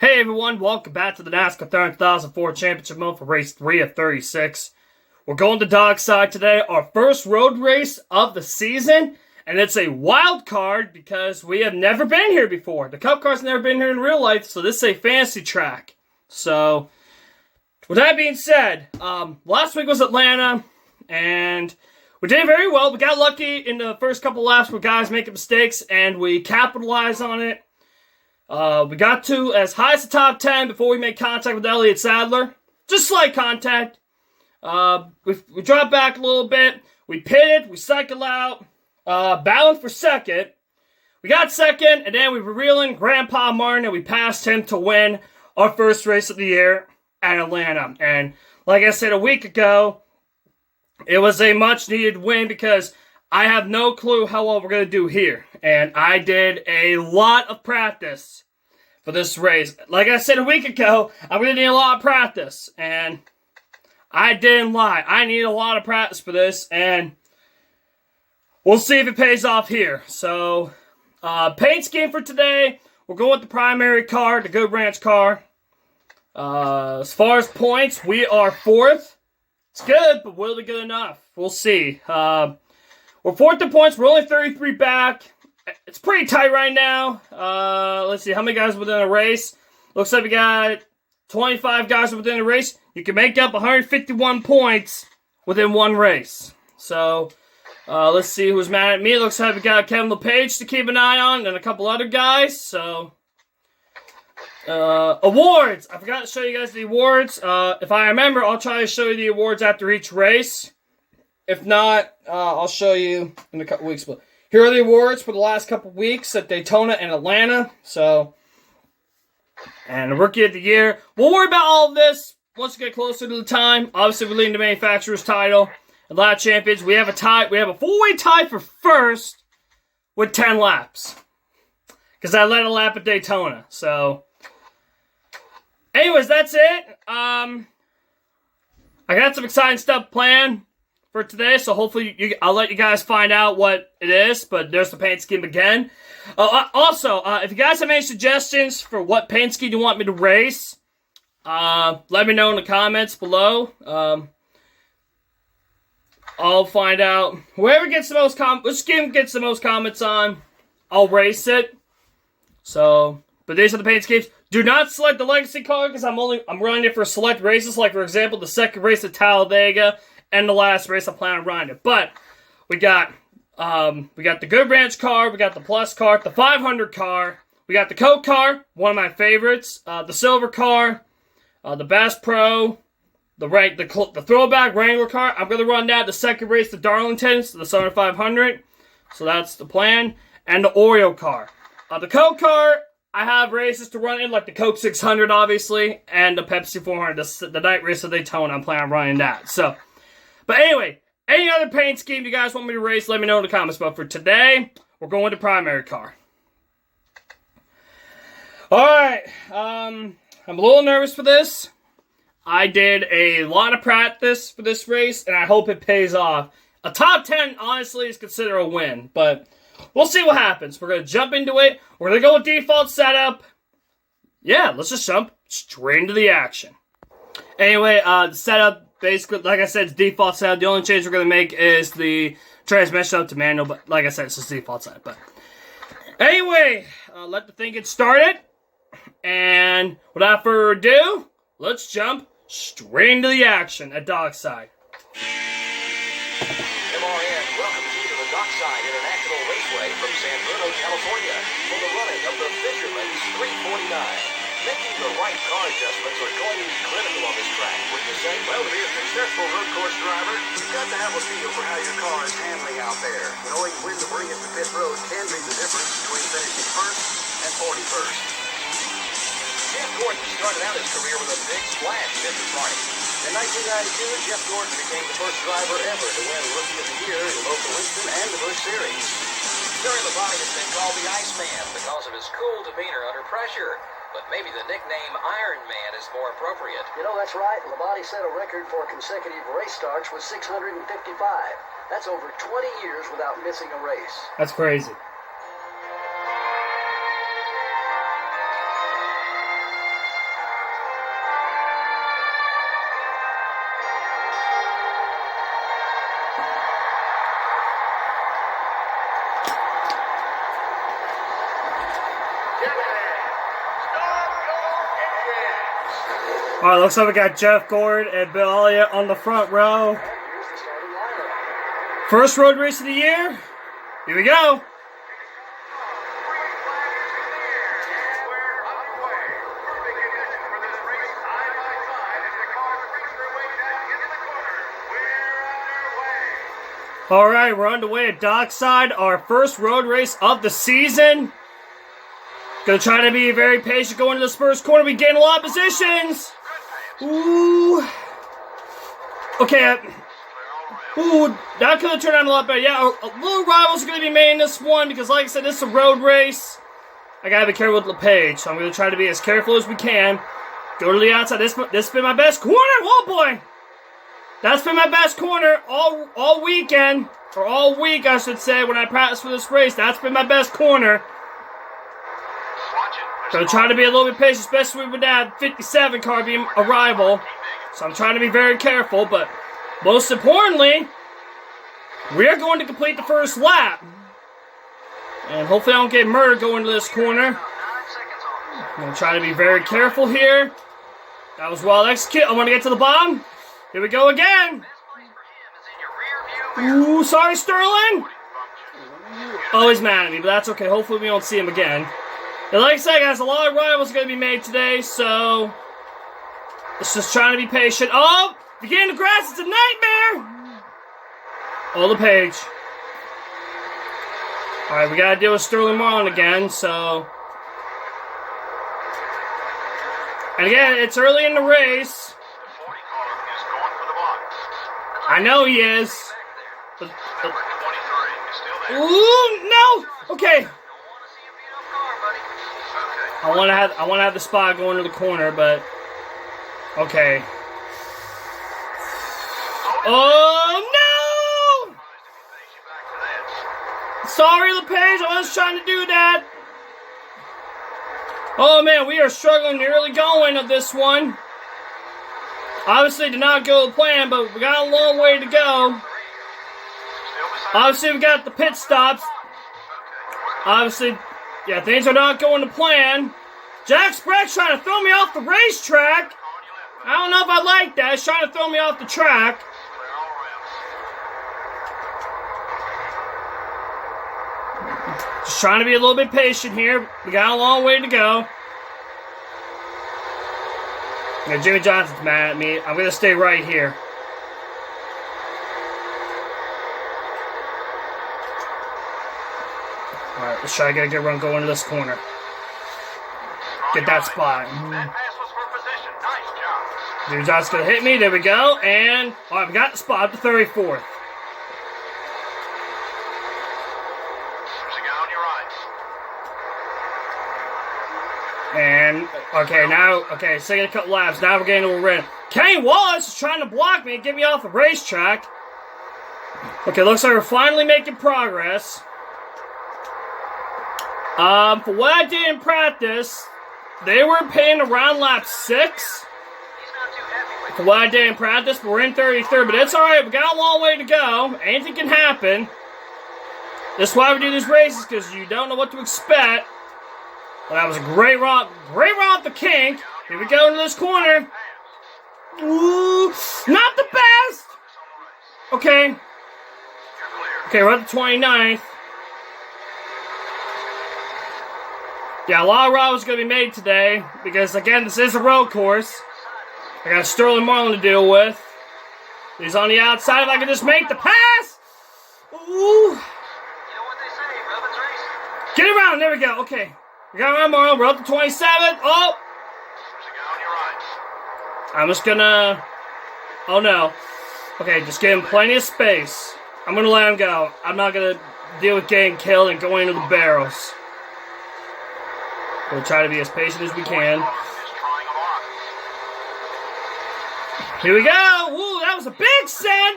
Hey everyone, welcome back to the Nascar 3004 Championship Mode for race 3 of 36. We're going to Dockside today, our first road race of the season, and it's a wild card because we have never been here before. The Cup car's never been here in real life, so this is a fantasy track. So, with that being said, last week was Atlanta, and we did very well. We got lucky in the first couple laps with guys making mistakes, and we capitalized on it. We got to as high as the top 10 before we made contact with Elliott Sadler. Just slight contact. We dropped back a little bit. We pitted. We cycled out. Battled for second. We got second, and then we were reeling Grandpa Martin, and we passed him to win our first race of the year at Atlanta. And like I said a week ago, it was a much-needed win because I have no clue how well we're going to do here. And I did a lot of practice for this race. Like I said a week ago, I'm going to need a lot of practice. And I didn't lie. I need a lot of practice for this. And we'll see if it pays off here. So, paint scheme for today. We're going with the primary car, the Good Ranch car. As far as points, we are fourth. It's good, but will it be good enough? We'll see. We're fourth in points. We're only 33 back. It's pretty tight right now. Let's see. How many guys within a race? Looks like we got 25 guys within a race. You can make up 151 points within one race. So, let's see who's mad at me. It looks like we got Kevin LePage to keep an eye on and a couple other guys. So, awards. I forgot to show you guys the awards. If I remember, I'll try to show you the awards after each race. If not, I'll show you in a couple weeks. But here are the awards for the last couple weeks at Daytona and Atlanta. So, and the Rookie of the Year. We'll worry about all of this once we get closer to the time. Obviously, we're leading the manufacturer's title. A lot of champions. We have a tie. We have a four-way tie for first with 10 laps. Because I led a lap at Daytona. So, anyways, that's it. I got some exciting stuff planned for today, so hopefully I'll let you guys find out what it is, but there's the paint scheme again. Also, if you guys have any suggestions for what paint scheme you want me to race, let me know in the comments below. I'll find out. Whoever gets the most which scheme gets the most comments on, I'll race it. So, but these are the paint schemes. Do not select the legacy car because I'm running it for select races, like for example the second race at Talladega. And the last race I plan on riding it. But we got the Good Ranch car, we got the Plus car, the 500 car, we got the Coke car, one of my favorites, the Silver car, the Bass Pro, the Throwback Wrangler car. I'm gonna run that the second race, the Darlingtons, the Southern 500. So that's the plan, and the Oreo car. The Coke car, I have races to run in, like the Coke 600, obviously, and the Pepsi 400, the night race of Daytona. I'm planning on running that. So. But anyway, any other paint scheme you guys want me to race, let me know in the comments. But for today, we're going to primary car. Alright, I'm a little nervous for this. I did a lot of practice for this race, and I hope it pays off. A top 10, honestly, is considered a win. But we'll see what happens. We're going to jump into it. We're going to go with default setup. Yeah, let's just jump straight into the action. Anyway, the setup. Basically, like I said, it's default setup. The only change we're going to make is the transmission up to manual. But like I said, it's just default setup. But anyway, let the thing get started. And without further ado, let's jump straight into the action at Dockside. MRN welcomes you to the Dockside International Raceway from San Bruno, California for the running of the Fisherman's 349. Making the right car adjustments are going to be critical on this track, wouldn't you say? Well, to be a successful road course driver, you've got to have a feel for how your car is handling out there. Knowing when to bring it to pit road can be the difference between finishing first and 41st. Jeff Gordon started out his career with a big splash at the party. In 1992, Jeff Gordon became the first driver ever to win Rookie of the Year in both the Winston and the Busch Series. Terry Labonte has been called the Iceman because of his cool demeanor under pressure. But maybe the nickname Iron Man is more appropriate. You know, that's right. Labonte set a record for consecutive race starts with 655. That's over 20 years without missing a race. That's crazy. All right, looks like we got Jeff Gord and Bill Elliott on the front row. Here's the starting lineup. First road race of the year. Here we go. All right, we're underway at Dockside, our first road race of the season. Gonna try to be very patient going into this first corner. We gain a lot of positions. Ooh. Okay. Ooh, that could have turned out a lot better. Yeah, a little rivals are going to be made in this one because, like I said, this is a road race. I got to be careful with LePage, so I'm going to try to be as careful as we can. Go to the outside. This has been my best corner. Oh, boy. That's been my best corner all weekend, or all week, I should say, when I practiced for this race. That's been my best corner. So I'm trying to be a little bit patient, especially with that 57 car being a rival. So I'm trying to be very careful, but most importantly, we are going to complete the first lap. And hopefully I don't get murdered going to this corner. I'm going to try to be very careful here. That was well executed. I want to get to the bottom. Here we go again. Ooh, sorry, Sterling. Oh, he's mad at me, but that's okay. Hopefully we don't see him again. And like I said, guys, a lot of rivals are going to be made today, so let's just try to be patient. Oh, beginning the grass, it's a nightmare. Oh, LePage. All right, we got to deal with Sterling Marlin again, so. And again, it's early in the race. I know he is. Ooh, no. Okay. I want to have the spot going to the corner, but okay. Oh no! Sorry, LePage. I was trying to do that. Oh man, we are struggling the early going of this one. Obviously, did not go to plan, but we got a long way to go. Obviously, we got the pit stops. Obviously, yeah, things are not going to plan. Jack Sprague's trying to throw me off the racetrack. I don't know if I like that. He's trying to throw me off the track. Just trying to be a little bit patient here. We got a long way to go. Yeah, Jimmy Johnson's mad at me. I'm going to stay right here. Alright, let's try to get a good run going to this corner. Get that spot. Jimmy Johnson's going to hit me. There we go. And, alright, we got the spot up to 34th. And, okay, second couple laps. Now we're getting a little red. Kenny Wallace is trying to block me and get me off the racetrack. Okay, looks like we're finally making progress. For what I did in practice, they were paying around lap 6. For what I did in practice, but we're in 33rd. But it's alright, we got a long way to go. Anything can happen. That's why we do these races, because you don't know what to expect. Well, that was a great run off the kink. Here we go into this corner. Ooh, not the best. Okay, we're at the 29th. Yeah, a lot of rivals going to be made today because, again, this is a road course. I got Sterling Marlin to deal with. He's on the outside. If I can just make the pass. Ooh. Get around. There we go. Okay. We got around Marlin. We're up to 27. Oh. I'm just going to. Oh, no. Okay, just give him plenty of space. I'm going to let him go. I'm not going to deal with getting killed and going into the barrels. We'll try to be as patient as we can. Here we go. Ooh, that was a big set.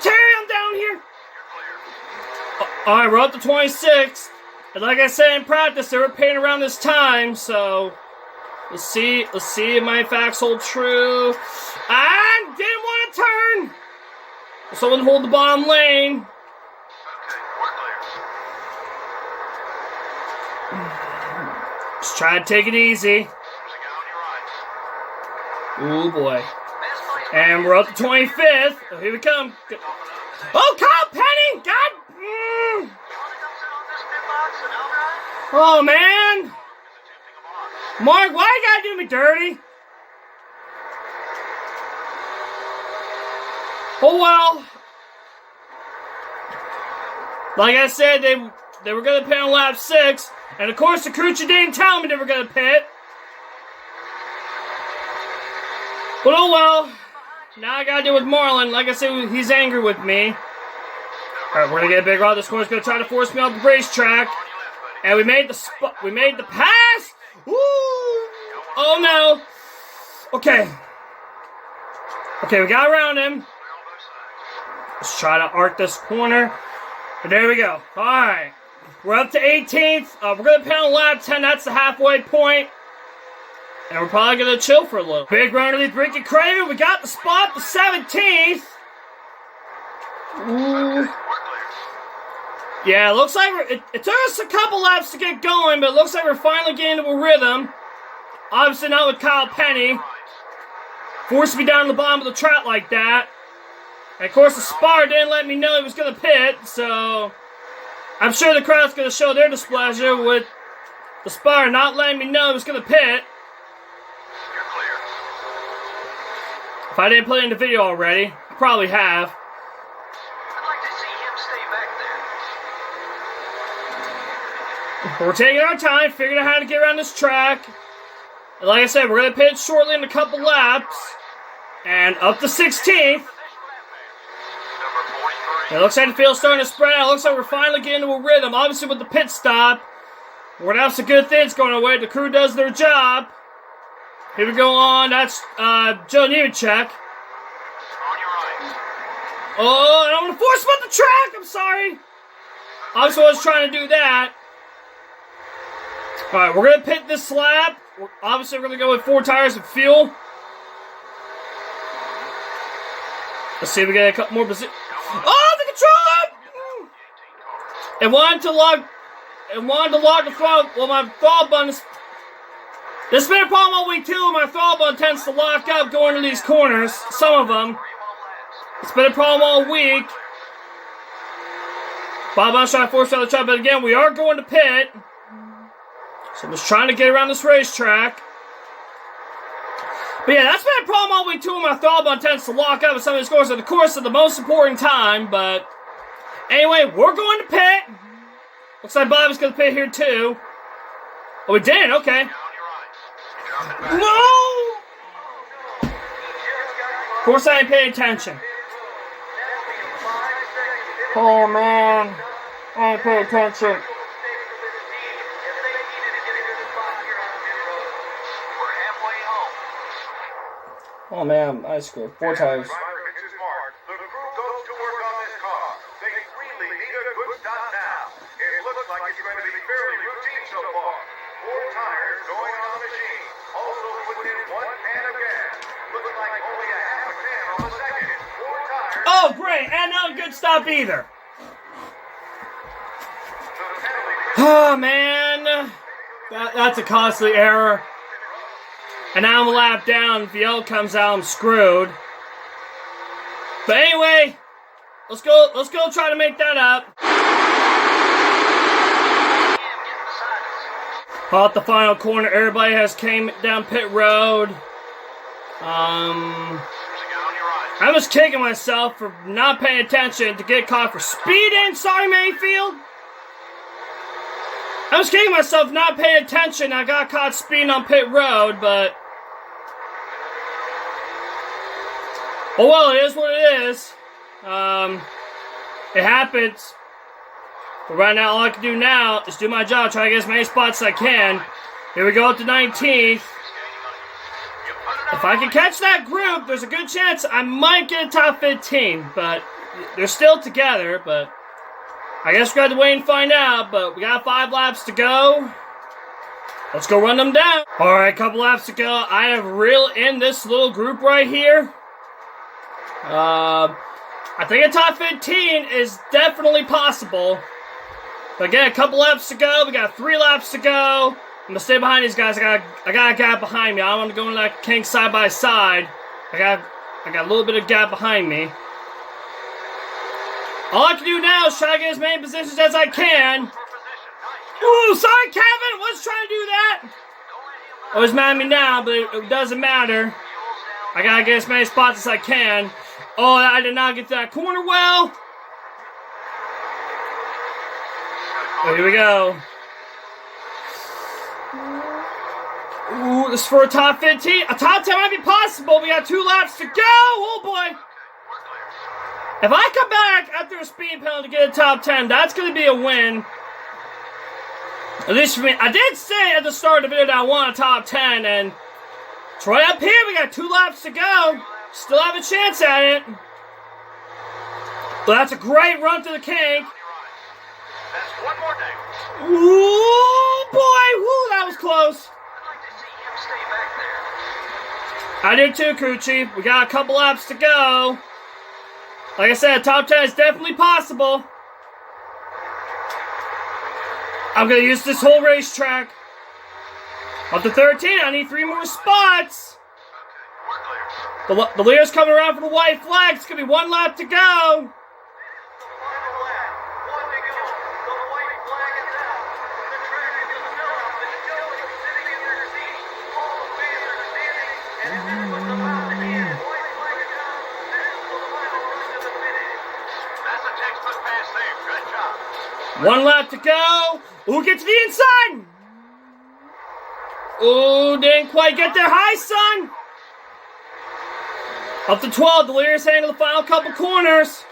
Terry, I'm down here. All right, we're up to 26. And like I said in practice, they were paying around this time, so let's see if my facts hold true. I didn't want to turn. Someone hold the bottom lane. Just try to take it easy. Oh boy. And we're up to 25th. Oh, here we come. Oh, Kyle Penny! God! Oh, man! Mark, why you gotta do me dirty? Oh, well. Like I said, they were gonna pit on lap 6. And, of course, the crew chief didn't tell me they were gonna pit. But, oh, well. Now I gotta deal with Marlon. Like I said, he's angry with me. Alright, we're gonna get a big rod. This course gonna try to force me off the racetrack. And we made the pass! Woo! Oh no! Okay. Okay, we got around him. Let's try to arc this corner. And there we go. Alright. We're up to 18th. We're gonna pit on lap 10. That's the halfway point. And we're probably going to chill for a little. Big run underneath Ricky Craven. We got the spot, the 17th. Ooh. Yeah, it looks like it took us a couple laps to get going, but it looks like we're finally getting into a rhythm. Obviously not with Kyle Penny. Forced me down to the bottom of the track like that. And of course the spotter didn't let me know he was going to pit, so I'm sure the crowd's going to show their displeasure with the spotter not letting me know he was going to pit. If I didn't put it in the video already, I probably have. I'd like to see him stay back there. We're taking our time, figuring out how to get around this track. And like I said, we're going to pit shortly in a couple laps. And up to 16th. It looks like the field's starting to spread out. It looks like we're finally getting into a rhythm. Obviously with the pit stop, we're going to have some good things going our way. The crew does their job. Here we go on. That's Joe Nemechek. Oh, I don't want to force him up the track. I'm sorry. Obviously, I was trying to do that. All right, we're going to pit this lap. Obviously, we're going to go with 4 tires of fuel. Let's see if we get a couple more positions. Oh, the controller! It wanted to lock the throttle. Well, my throttle button is... This has been a problem all week too. My throttle button tends to lock up going to these corners. Some of them. It's been a problem all week. Bob, I'm trying to force out the track, but again, we are going to pit. So I'm just trying to get around this racetrack. But yeah, that's been a problem all week too. My throttle button tends to lock up at some of these corners. Of course, at the most important time. But anyway, we're going to pit. Looks like Bob is going to pit here too. Oh, we did. Okay. No! Of course I ain't paying attention. Oh man, I ain't paying attention. Oh man, I scored 4 tires. The crew goes to work on this car. They really need a good stop now. It looks like it's going to be fairly routine so far. 4 tires going on the machine. Also put in 1 can of gas. Looks like only a half a can on the second. 4 tires. Oh great, and not a good stop either. Oh man, that's a costly error. And now I'm a lap down. If the yellow comes out, I'm screwed. But anyway, let's go try to make that up. Off the final corner, everybody has came down pit road. I'm just kicking myself for not paying attention to get caught for speeding. Sorry, Mayfield. I was kicking myself not paying attention. I got caught speeding on pit road, but oh well, it is what it is. It happens. But right now, all I can do now is do my job, try to get as many spots as I can. Here we go up to 19th. If I can catch that group, there's a good chance I might get a top 15. But they're still together, but I guess we got to wait and find out. But we got 5 laps to go. Let's go run them down. Alright, a couple laps to go. I have reeled in this little group right here. I think a top 15 is definitely possible. But again, a couple laps to go. We got 3 laps to go. gonna stay behind these guys. I got a gap behind me. I don't want to go in that king side by side. I got a little bit of gap behind me. All I can do now is try to get as many positions as I can. Ooh, sorry, Kevin. Was trying to do that. I was mad at me now, but it doesn't matter. I gotta get as many spots as I can. Oh, I did not get to that corner well. Oh, here we go. Ooh, this is for a top 15. A top 10 might be possible. We got 2 laps to go. Oh, boy. If I come back after a speed penalty to get a top 10, that's going to be a win. At least for me. I did say at the start of the video that I want a top 10, and it's right up here. We got 2 laps to go. Still have a chance at it. But that's a great run to the king. That's one more day. Ooh, boy. Woo, that was close. I'd like to see him stay back there. I did too, Coochie. We got a couple laps to go. Like I said, top 10 is definitely possible. I'm going to use this whole racetrack. Up to 13, I need 3 more spots. The leader's coming around for the white flag. It's going to be 1 lap to go. One lap to go. Ooh, get to the inside. Ooh, didn't quite get there. Hi, son. Up to 12. The leader's handling the final couple corners.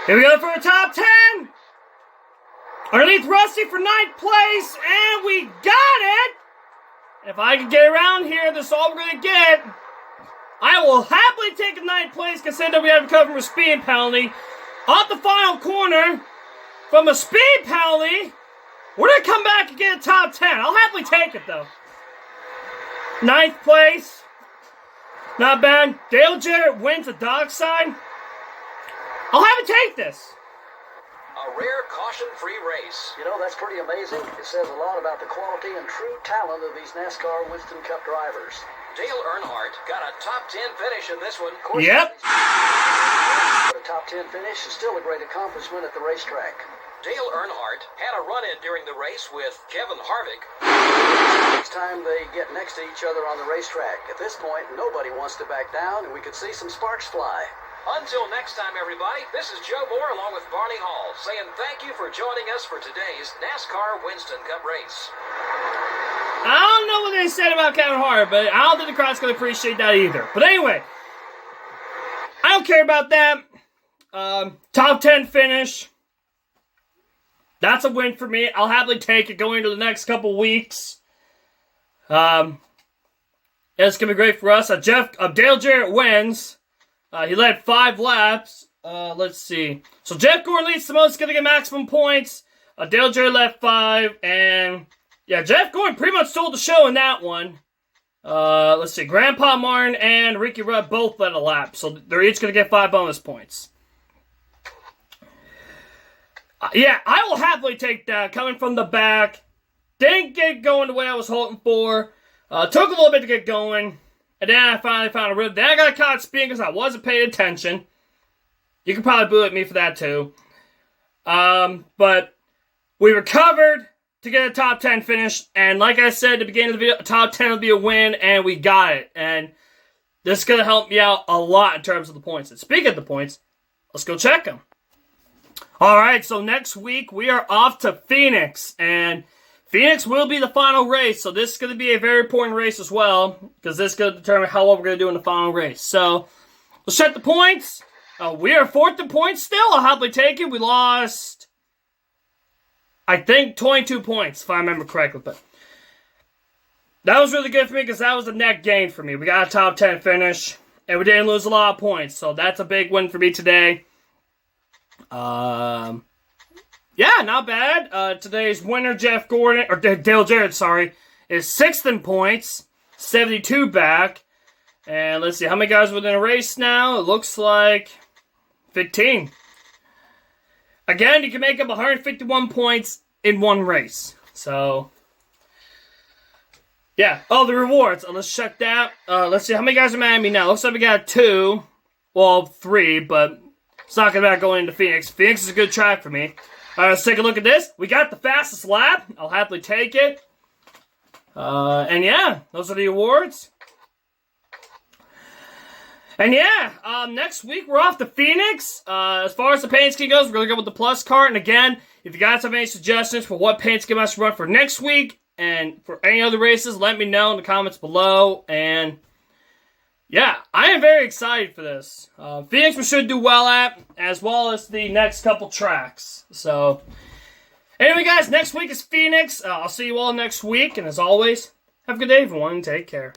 Here we go for a top 10. Underneath Rusty for 9th place, and we got it. If I can get around here, this is all we're going to get. I will happily take a 9th place, considering we have to cover from a speed penalty. Off the final corner, from a speed penalty, we're going to come back and get a top 10. I'll happily take it, though. 9th place. Not bad. Dale Jarrett wins the Dockside. I'll have to take this. A rare caution-free race. You know, that's pretty amazing. It says a lot about the quality and true talent of these NASCAR Winston Cup drivers. Dale Earnhardt got a top 10 finish in this one. Yep. But a top 10 finish is still a great accomplishment at the racetrack. Dale Earnhardt had a run-in during the race with Kevin Harvick. Next time they get next to each other on the racetrack. At this point, nobody wants to back down, and we could see some sparks fly. Until next time, everybody, this is Joe Moore along with Barney Hall saying thank you for joining us for today's NASCAR Winston Cup race. I don't know what they said about Kevin Hart, but I don't think the crowd's going to appreciate that either. But anyway, I don't care about that. Top 10 finish. That's a win for me. I'll happily take it going into the next couple weeks. It's going to be great for us. Dale Jarrett wins. He led 5 laps. Let's see. So Jeff Gordon leads the most, going to get maximum points. Dale Jarrett led 5. And yeah, Jeff Gordon pretty much stole the show in that one. Let's see. Grandpa Martin and Ricky Rudd both led a lap. So they're each going to get 5 bonus points. Yeah, I will happily take that. Coming from the back. Didn't get going the way I was hoping for. Took a little bit to get going. And then I finally found a rhythm. Then I got caught speeding because I wasn't paying attention. You can probably boo at me for that too. But we recovered to get a top 10 finish. And like I said at the beginning of the video, a top 10 would be a win. And we got it. And this is going to help me out a lot in terms of the points. And speaking of the points, let's go check them. Alright, so next week we are off to Phoenix. And Phoenix will be the final race, so this is going to be a very important race as well, because this is going to determine how well we're going to do in the final race. So, let's check the points. We are 4th in points still. I'll happily take it. We lost, I think, 22 points, if I remember correctly. But that was really good for me, because that was a net gain for me. We got a top 10 finish, and we didn't lose a lot of points. So, that's a big win for me today. Yeah, not bad. Today's winner, Jeff Gordon, or Dale Jarrett, sorry, is 6th in points, 72 back. And let's see, how many guys within a race now? It looks like 15. Again, you can make up 151 points in one race. So, yeah. Oh, the rewards. Let's check that. Let's see, how many guys are mad at me now? Looks like we got 2. Well, 3, but it's not about going into Phoenix. Phoenix is a good track for me. Alright, let's take a look at this. We got the fastest lap. I'll happily take it. And yeah, those are the awards. And yeah, next week we're off to Phoenix. As far as the paint scheme goes, we're going to go with the plus cart. And again, if you guys have any suggestions for what paint scheme I should run for next week and for any other races, let me know in the comments below. And yeah, I am very excited for this. Phoenix we should do well at, as well as the next couple tracks. So, anyway guys, next week is Phoenix. I'll see you all next week. And as always, have a good day everyone and take care.